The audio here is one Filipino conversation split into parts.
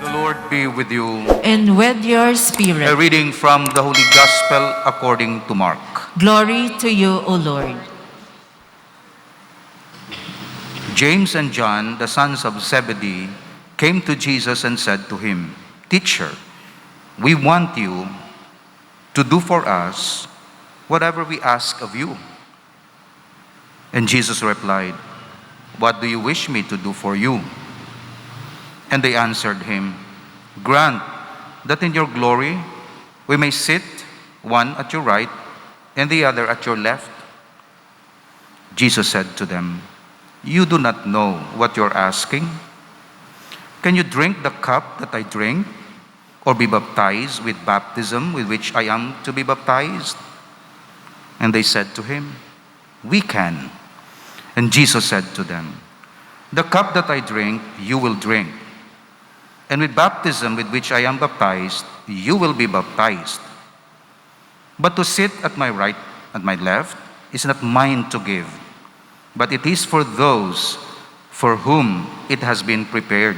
The Lord be with you. And with your A spirit. reading from the Holy Gospel according to Mark. Glory to you, O Lord. James and John, the sons of Zebedee, came to Jesus and said to him, "Teacher, we want you to do for us whatever we ask of you." And Jesus replied, "What do you wish me to do for you?" And they answered him, "Grant that in your glory we may sit, one at your right and the other at your left." Jesus said to them, "You do not know what you're asking. Can you drink the cup that I drink, or be baptized with baptism with which I am to be baptized?" And they said to him, "We can." And Jesus said to them, "The cup that I drink, you will drink. And with baptism with which I am baptized, you will be baptized. But to sit at my right and my left is not mine to give, but it is for those for whom it has been prepared."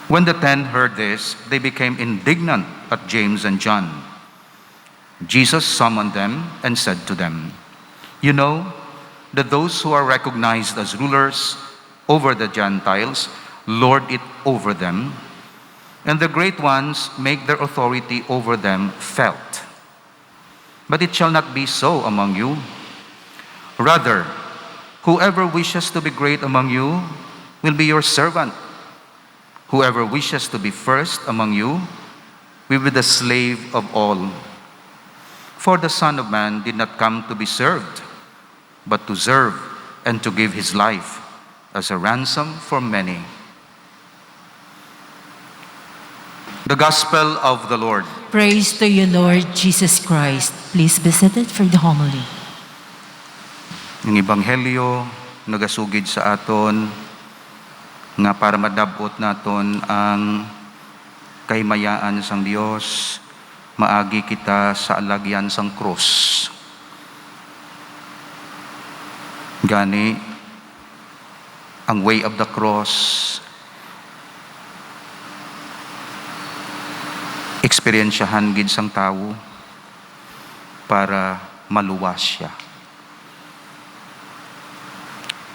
When the 10 heard this, they became indignant at James and John. Jesus summoned them and said to them, "You know that those who are recognized as rulers over the Gentiles lord it over them, and the great ones make their authority over them felt. But it shall not be so among you. Rather, whoever wishes to be great among you will be your servant. Whoever wishes to be first among you will be the slave of all. For the Son of Man did not come to be served, but to serve and to give his life as a ransom for many." The Gospel of the Lord. Praise to you, Lord Jesus Christ. Please be seated for the homily. Ang Ebanghelyo nagasugid sa aton nga para madabot naton ang kahimayaan sang Dios, maagi kita sa alagyan sang krus. Gani ang way of the cross, eksperyensyahan gid sang tawo para maluwas siya.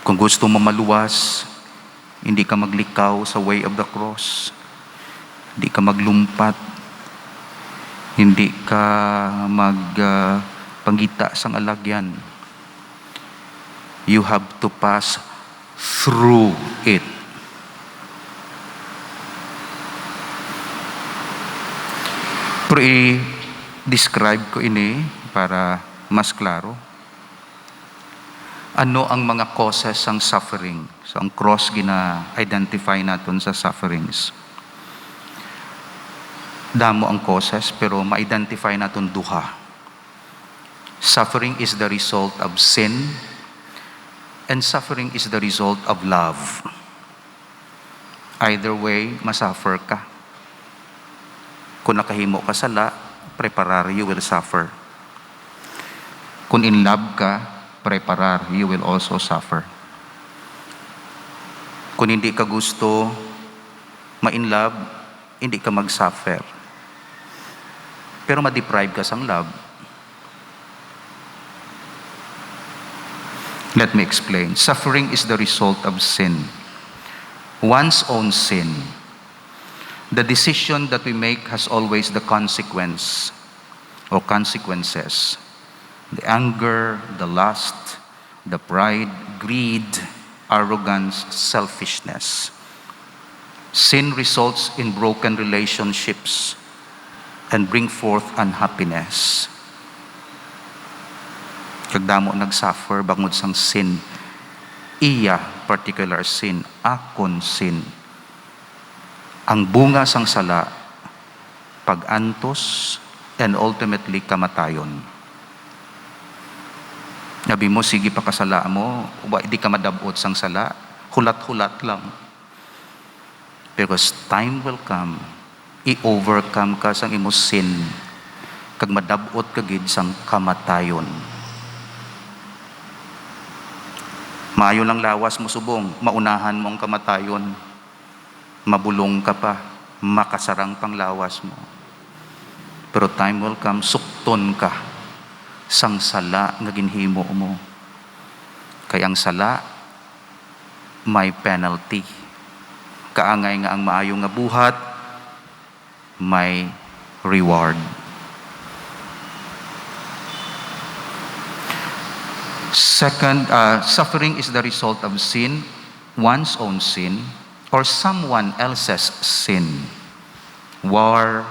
Kung gusto mo maluwas, hindi ka maglikaw sa way of the cross. Hindi ka maglumpat. Hindi ka magpanggita sang alagyan. You have to pass through it. Pero i-describe ko ini para mas klaro. Ano ang mga causes ng suffering? So ang cross gina-identify natin sa sufferings. Damo ang causes pero ma-identify natin duha. Suffering is the result of sin, and suffering is the result of love. Either way, masuffer ka. Kung nakahimo ka sala, preparar, you will suffer. Kung in love ka, preparar, you will also suffer. Kung hindi ka gusto ma-in love, hindi ka mag-suffer. Pero ma-deprive ka sang love. Let me explain. Suffering is the result of sin. One's own sin. The decision that we make has always the consequence or consequences. The anger, the lust, the pride, greed, arrogance, selfishness. Sin results in broken relationships and bring forth unhappiness. Kagdamo nagsuffer bangod sang sin. Iya particular sin, akon sin. Ang bunga sang sala, pag-antos, and ultimately kamatayon. Nabi mo, sige pa kasala mo, hindi ka madabot sang sala, hulat-hulat lang. Because time will come, i-overcome ka sang imo sin, kag madabot ka gid sang kamatayon. Maayo lang lawas mo subong, maunahan mong kamatayon. mabulong ka pa, makasarang panglawas mo. Pero time will come, sukton ka sang sala nga ginhimo mo. Kaya ang sala, may penalty. Kaangay nga ang maayo nga buhat, may reward. Second, suffering is the result of sin, one's own sin, or someone else's sin. War.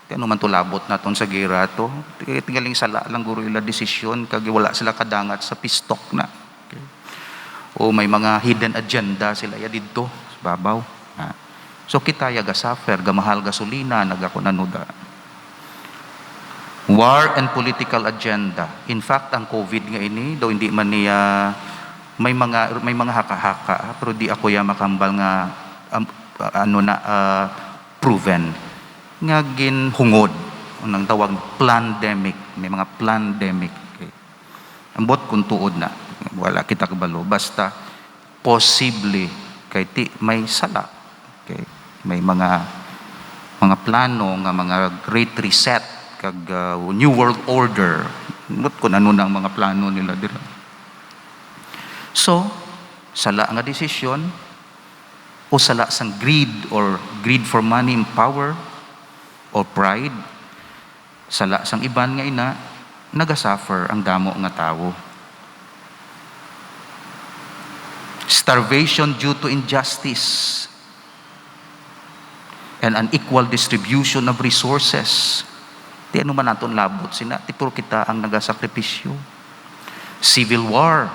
Ano man tulabot naton sa gira to. Tingaling sala lang guro ila desisyon kag wala sila kadangat sa pistok na. Okay. O may mga hidden agenda sila ya didto sa babaw. So kita ya ga suffer, ga mahal gasolina nagako nanuda. War and political agenda. In fact, ang COVID nga ini, daw hindi man niya may mga haka-haka, pero di ako ya makambal nga proven nga ginhungod unang tawag pandemic, may mga pandemic. Okay. Ambot kung tuod na, wala kita kabalo, basta posible kay ti may sala. Okay. May mga plano nga mga great reset kag new world order. Ambot kung ano na ang mga plano nila dira. So, sala nga desisyon o sala sang greed or greed for money and power or pride, sala sang iban nga ina, nagasuffer ang damo nga tao. Starvation due to injustice and unequal distribution of resources. Di ano man naton labot sina, ti puro kita ang nagasakripisyo. Civil war.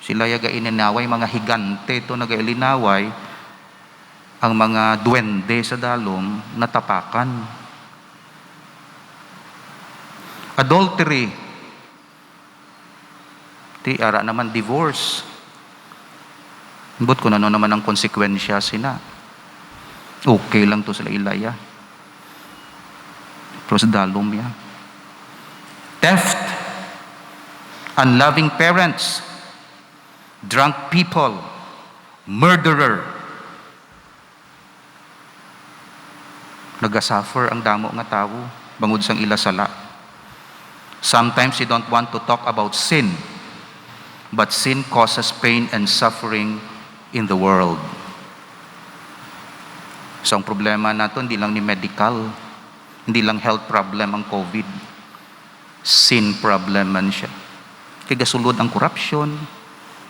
Sila yaga ininaway, mga higante ito nagailinaway, ang mga duwende sa dalom natapakan. Adultery. Ti ara naman divorce. But kung ano naman ang konsekwensya sina. Okay lang to sila ilaya. Pero sa dalom ya. Theft. Unloving parents. Drunk people. Murderer. Nagasuffer ang damo nga tao bangod sang ila sala. Sometimes you don't want to talk about sin, but sin causes pain and suffering in the world. So ang problema nato hindi lang ni medical, hindi lang health problem ang COVID. Sin problem man siya. Kaya gasulod ang corruption,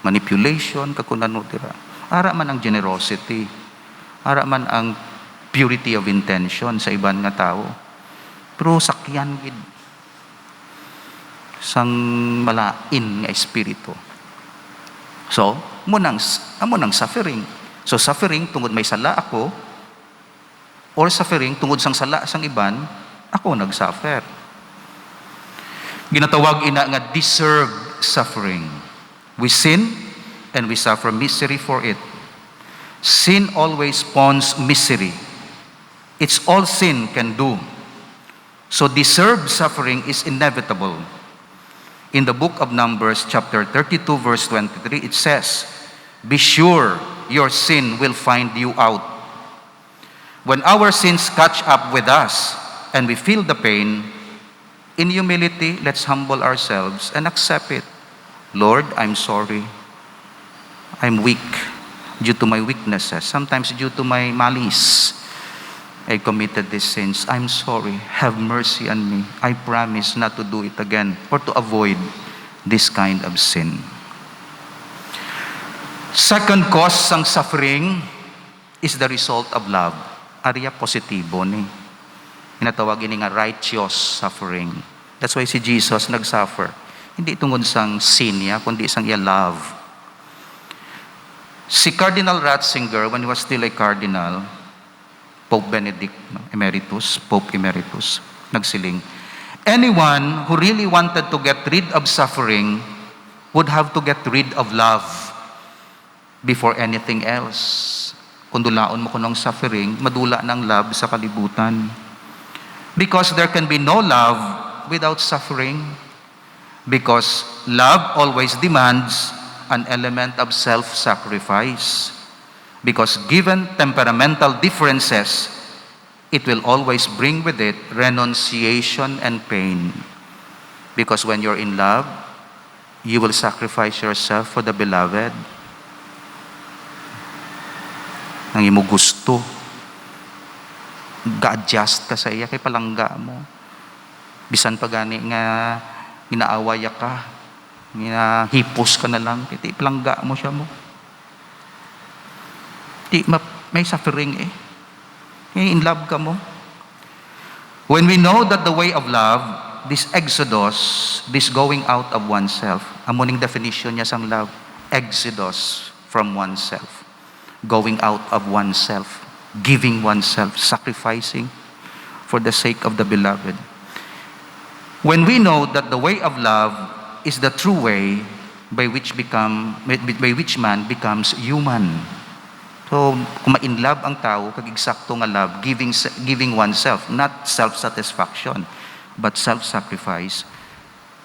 manipulation, kakunano tira. Ara man ang generosity, ara man ang purity of intention sa iban nga tao. Pero sakyan gid sang malain nga espiritu. So, amo nang suffering. So suffering tungod may sala ako or suffering tungod sang sala sang iban, ako nagsuffer. Ginatawag ina nga deserved suffering. We sin and we suffer misery for it. Sin always spawns misery. It's all sin can do. So deserved suffering is inevitable. In the book of Numbers, chapter 32, verse 23, it says, "Be sure your sin will find you out." When our sins catch up with us and we feel the pain, in humility, let's humble ourselves and accept it. Lord, I'm sorry. I'm weak due to my weaknesses, sometimes due to my malice. I committed these sins. I'm sorry. Have mercy on me. I promise not to do it again or to avoid this kind of sin. Second cause ng suffering is the result of love. Arya positibo ni. Inatawagin ni nga righteous suffering. That's why si Jesus nagsuffer. Hindi tungod sang sin niya, kundi sang iya love. Si Cardinal Ratzinger, when he was still a cardinal, Pope Benedict Emeritus, Pope Emeritus, nagsiling, anyone who really wanted to get rid of suffering would have to get rid of love before anything else. Kung dulaon mo kunong suffering, madula ng love sa kalibutan. Because there can be no love without suffering. Because love always demands an element of self-sacrifice. Because given temperamental differences, it will always bring with it renunciation and pain. Because when you're in love, you will sacrifice yourself for the beloved. Ang imo gusto. Ga-adjust ka sa iya kay palangga mo. Bisan pa gani nga ginaawaya ka, ginahipos ka na lang, kiti palangga mo siya mo. May suffering eh. In love ka mo. When we know that the way of love, this exodus, this going out of oneself, ang muning definition niya sang love, exodus from oneself, going out of oneself, giving oneself, sacrificing for the sake of the beloved. When we know that the way of love is the true way by which man becomes human. So, kung ma-in love ang tao, kag-eksakto nga love, giving oneself, not self-satisfaction, but self-sacrifice,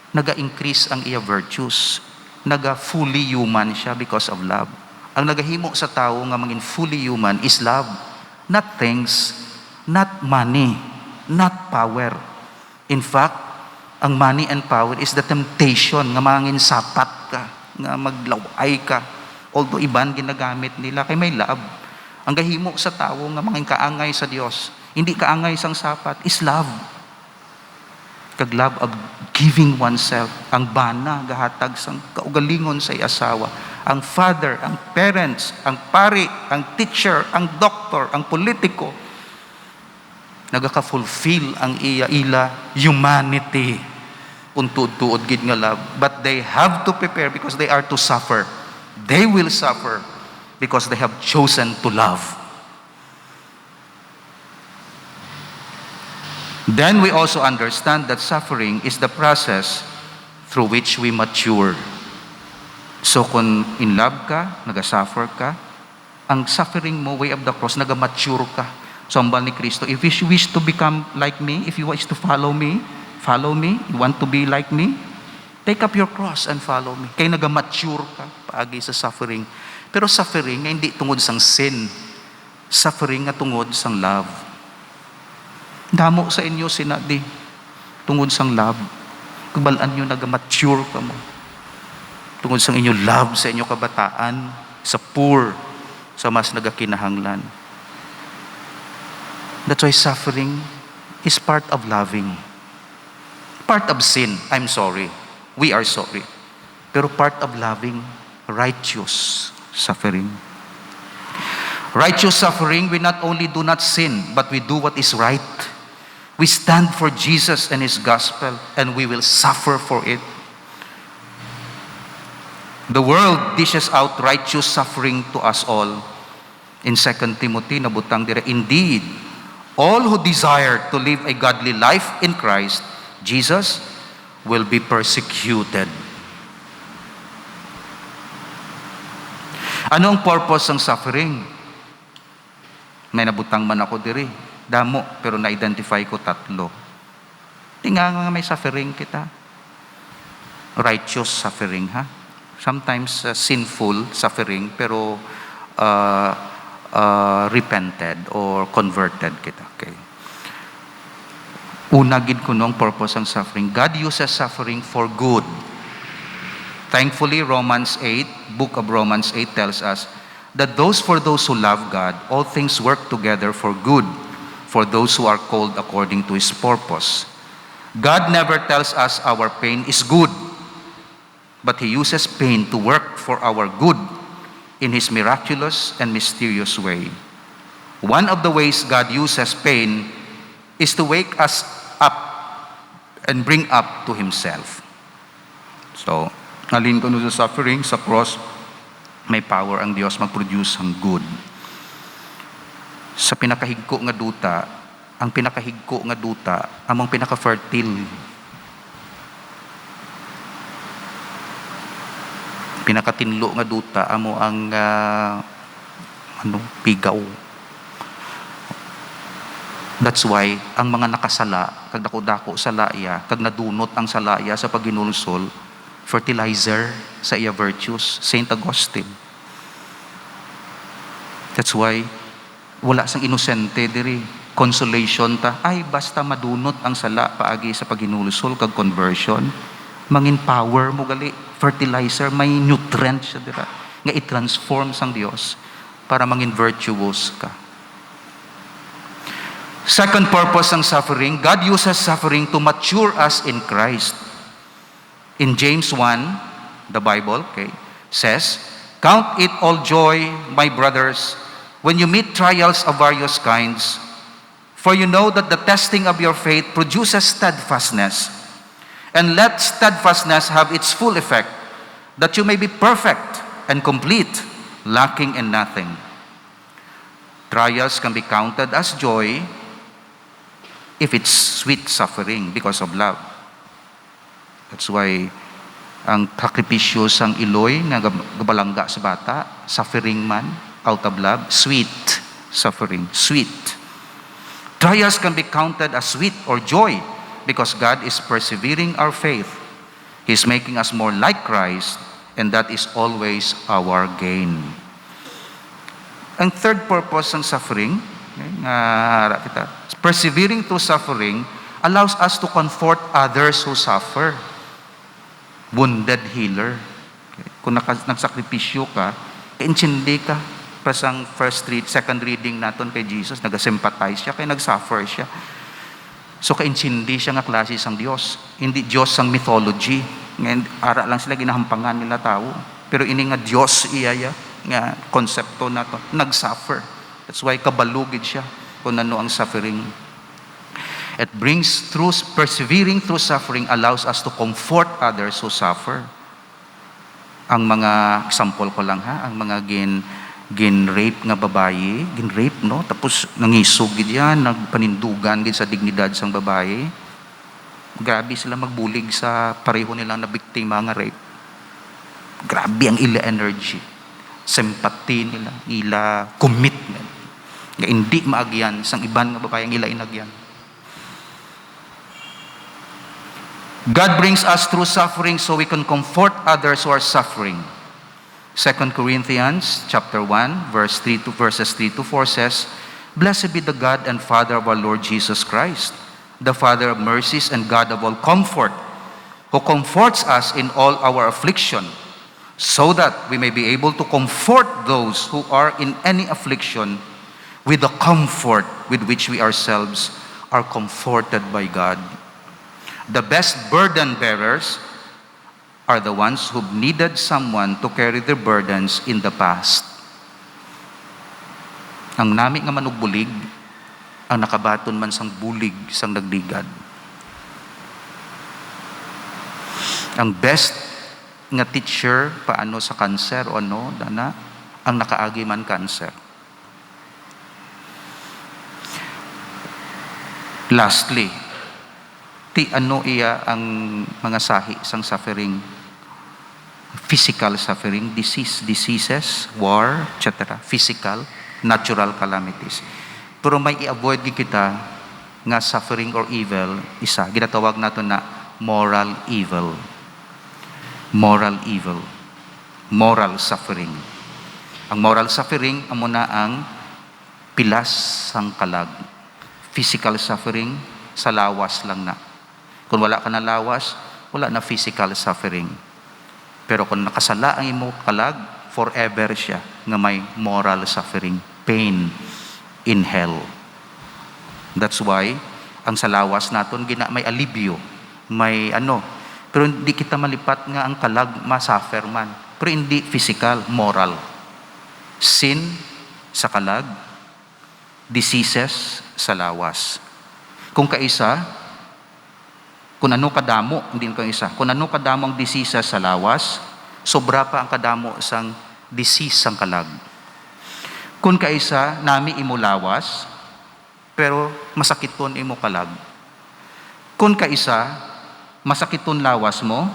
naga-increase ang iya virtues. Naga-fully human siya because of love. Ang nagahimo sa tao nga maging fully human is love. Not things, not money, not power. In fact, ang money and power is the temptation nga mangin sapat ka, nga maglaway ka. Although iban ginagamit nila kay may love. Ang gahimo sa tao nga mangin kaangay sa Dios, hindi kaangay sang sapat, is love. Kag love of giving oneself. Ang bana gahatag sang kaugalingon sa asawa. Ang father, ang parents, ang pari, ang teacher, ang doktor, ang politiko, nagaka-fulfill ang ila humanity untud-tuod gid nga love. But they have to prepare because they are to suffer. They will suffer because they have chosen to love. Then we also understand that suffering is the process through which we mature. So kung in love ka, naga-suffer ka, ang suffering mo, way of the cross, naga-mature ka. So ang bal ni Kristo, if you wish to become like me, if you wish to follow me, you want to be like me, take up your cross and follow me. Kaya naga-mature ka, paagi sa suffering. Pero suffering nga hindi tungod sang sin. Suffering nga tungod sang love. Damo sa inyo sinadi, tungod sang love. Kubalaan nyo, naga-mature ka mo. Tungod sang inyo love sa inyo kabataan, sa poor, sa mas nagakinahanglan. That's why suffering is part of loving. Part of sin, I'm sorry. We are sorry. Pero part of loving, righteous suffering. Righteous suffering, we not only do not sin, but we do what is right. We stand for Jesus and His gospel, and we will suffer for it. The world dishes out righteous suffering to us all. In 2 Timothy, nabutang dire, indeed, all who desire to live a godly life in Christ Jesus will be persecuted. Ano ang purpose ng suffering? May nabutang man ako dire. Damo, pero na-identify ko 3. Tinga nga may suffering kita. Righteous suffering, ha? Sometimes sinful suffering, pero repented or converted kita. Okay. Una gid ko nung purpose ng suffering. God uses suffering for good. Thankfully, book of Romans 8 tells us that for those who love God, all things work together for good, for those who are called according to His purpose. God never tells us our pain is good, but He uses pain to work for our good in His miraculous and mysterious way. One of the ways God uses pain is to wake us up and bring up to Himself. So, alin ko sa suffering, sa cross, may power ang Diyos mag-produce ang good. Sa pinakahigko nga duta, ang pinakahigko nga duta, among pinaka-fertile. Pinakatinlo nga duta, amo ang pigaw. That's why, ang mga nakasala, kag dako-dako sa laya, kag nadunot ang salaya sa pagginulsol, fertilizer sa iya virtues, Saint Augustine. That's why wala sang inosente diri. Consolation ta, ay basta madunot ang sala paagi sa paghinulsol kag conversion, mangin power mo gali, fertilizer, may nutrient siya dira nga i-transform sang Dios para mangin virtuous ka. Second purpose ng suffering, God uses suffering to mature us in Christ. In James 1, the Bible, says, "Count it all joy, my brothers, when you meet trials of various kinds, for you know that the testing of your faith produces steadfastness. And let steadfastness have its full effect, that you may be perfect and complete, lacking in nothing." Trials can be counted as joy if it's sweet suffering because of love. That's why ang sakripisyo sang iloy nga gabalangga sa bata, suffering man out of love, sweet suffering, sweet. Trials can be counted as sweet or joy because God is persevering our faith. He's making us more like Christ, and that is always our gain. Ang third purpose ng suffering, persevering through suffering allows us to comfort others who suffer. Wounded healer. Kung nagsakripisyo ka, kaintindi ka. Pasang second reading naton kay Jesus, nag-sympathize siya, kaya nag-suffer siya. So kaintindi siya nga klase sang Diyos. Hindi Diyos sang mythology. Ngayon, ara lang sila ginahampangan nila tao. Pero ini nga Diyos iyaya, nga konsepto na to, nag-suffer. That's why kabalugid siya kung ano ang suffering. It brings through, persevering through suffering allows us to comfort others who suffer. Ang mga example ko lang ang mga gin-rape nga babae, gin-rape, no? Tapos nangisog gid yan, nagpanindugan gid sa dignidad sang babae. Grabe sila magbulig sa pareho nilang nabiktima nga rape. Grabe ang ila energy, sympathy nila, ila commitment. Nga hindi maagyan sang iban nga babae ang ila inagyan. God brings us through suffering so we can comfort others who are suffering. 2 Corinthians chapter 1, verses 3 to 4 says, "Blessed be the God and Father of our Lord Jesus Christ, the Father of mercies and God of all comfort, who comforts us in all our affliction, so that we may be able to comfort those who are in any affliction with the comfort with which we ourselves are comforted by God." The best burden bearers are the ones who needed someone to carry their burdens in the past. Ang nami nga manugbulig, ang nakabaton man sang bulig sang nagligad. Ang best nga teacher paano sa cancer o ano, dana, ang nakaagi man cancer. Lastly, ano iya ang mga sahi sang suffering? Physical suffering, diseases, war, etc. Physical, natural calamities. Pero may i-avoid kita nga suffering or evil, isa, ginatawag nato na moral evil. Moral evil. Moral suffering. Ang moral suffering, amo na ang pilas sang kalag. Physical suffering, sa lawas lang na. Kung wala ka na lawas, wala na physical suffering. Pero kung nakasala ang imo kalag, forever siya nga may moral suffering, pain in hell. That's why ang sa lawas naton may alibyo, may pero hindi kita malipat nga ang kalag masuffer man. Pero hindi physical, moral. Sin sa kalag, diseases sa lawas. Kung ano kadamo, hindi ko isa. Kung ano kadamo ang disease sa lawas, sobra pa ang kadamo sang disease sang kalag. Kung kaisa, nami imo lawas, pero masakiton imo kalag. Kung kaisa, masakiton lawas mo,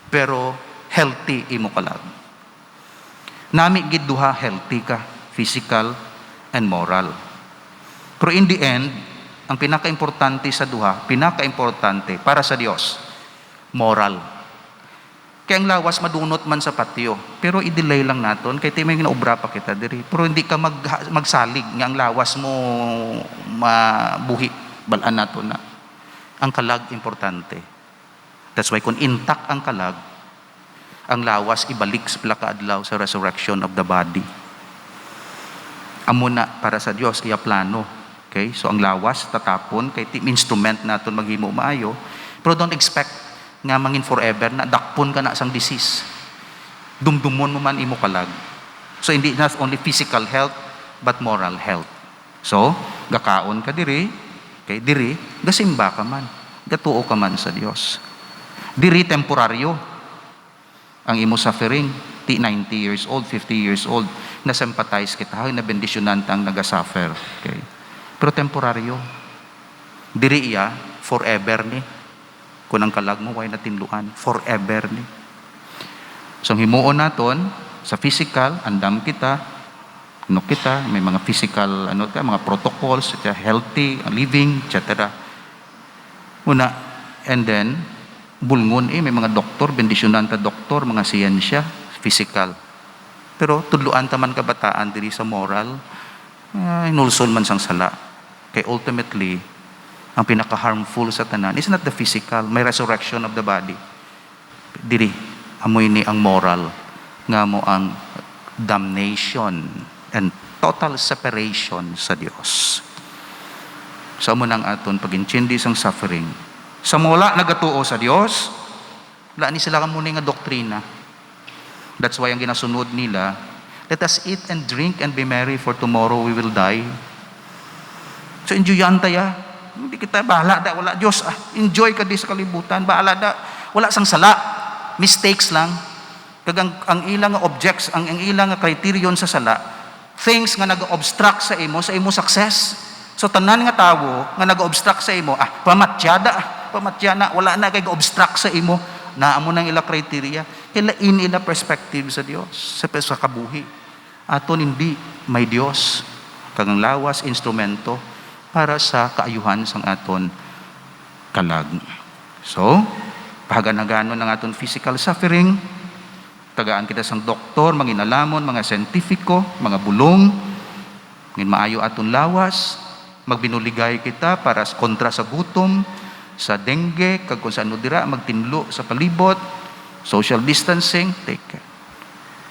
pero healthy imo kalag. Nami gid duha healthy ka, physical and moral. Pero in the end, ang pinaka-importante sa duha, pinaka-importante para sa Diyos, moral. Kaya ang lawas madunot man sa patio. Pero i-delay lang naton kay may ginaobra pa kita diri. Pero hindi ka magsalig nga ang lawas mo mabuhi. Balaan nato na. Ang kalag importante. That's why kung intact ang kalag, ang lawas ibalik sa plakaadlaw sa resurrection of the body. Amo na para sa Dios iya plano. Okay? So ang lawas tatapon kay instrument naton maghimo maayo. Pero don't expect nga mangin forever na dakpon ka na sang disease. Dumdumon mo man imo kalag. So hindi not only physical health but moral health. So gakaon ka diri, kay diri gasimba ka man, gatuo ka man sa Dios. Diri temporaryo ang imo suffering. 90 years old, 50 years old, na-sympathize kita, na bendisyonan tang nagasuffer. Okay. Pero temporaryo. Diri iya forever ni. Kung ang kalag mo, way natinluan. Forever ni. So, ang himuon naton, sa physical, andam kita, may mga physical, mga protocols, healthy, living, etc. Una, and then, bulngon may mga doktor, bendisyonan ta doktor, mga siyensya, physical. Pero, tudluan ta man kabataan, diri sa moral, inulsol man sang sala. Kaya ultimately, ang pinaka-harmful sa tanan is not the physical, may resurrection of the body. Diri, amoy ni ang moral, nga mo ang damnation and total separation sa Dios. Sa amo nang aton pag-intindi sang suffering. Sa mula nagatuo sa Dios, wala ni sila kamuni nga doktrina. That's why ang ginasunod nila, let us eat and drink and be merry for tomorrow we will die. So enjoyan tayo. Hindi kita bahala da, wala Diyos. Enjoy ka di sa kalibutan. Bahala da, wala sang sala. Mistakes lang. Kagang ang ilang objects, ang ilang criterion sa sala, things nga nag-obstruct sa imo success. So tanan nga tawo nga nag-obstruct sa imo, pamatya na, wala na kay obstruct sa imo. Naamo nang ila criteria, ilain ila perspective sa Dios, sa kabuhi. Aton hindi may Dios. Kagang lawas instrumento para sa kaayuhan sang aton kalag. So, pahaganaganon ng aton physical suffering, tagaan kita sang doktor, manginalamon, mga scientifico, mga bulong, ngin maayo aton lawas, magbinuligay kita para kontra sa gutom, sa dengue, kag kung saan dira, magtinlo sa palibot, social distancing, take care.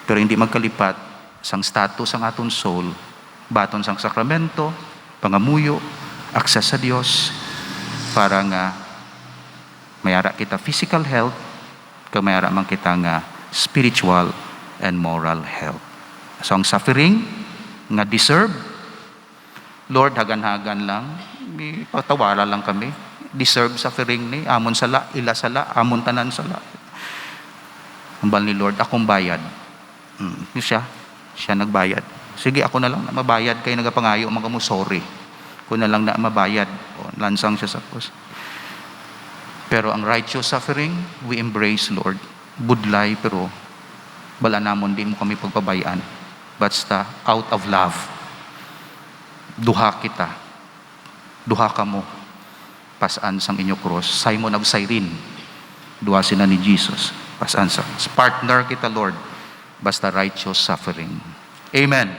Pero hindi magkalipat sang status sang aton soul, baton sang sakramento, pangamuyo, access sa Dios para nga mayara kita physical health, kag mayara man kita nga spiritual and moral health. So ang suffering nga deserve, Lord, hagan-hagan lang, patawala lang kami. Deserve suffering ni, amon sala, ila sala, amon tanan sala. Hambal ni Lord, akong bayad. Siya nagbayad. Sige, ako na lang na mabayad kay nagapangayo mga mo, sorry. Ako na lang na mabayad. Lansang siya sa cross. Pero ang righteous suffering, we embrace, Lord. Budlay, pero bala namon din mo kami pagpabayaan. Basta out of love. Duha kita. Duha ka mo. Pasaan sang inyo cross. Simon of Cyrene. Duha sila ni Jesus. Pasaan sa partner kita, Lord. Basta righteous suffering. Amen.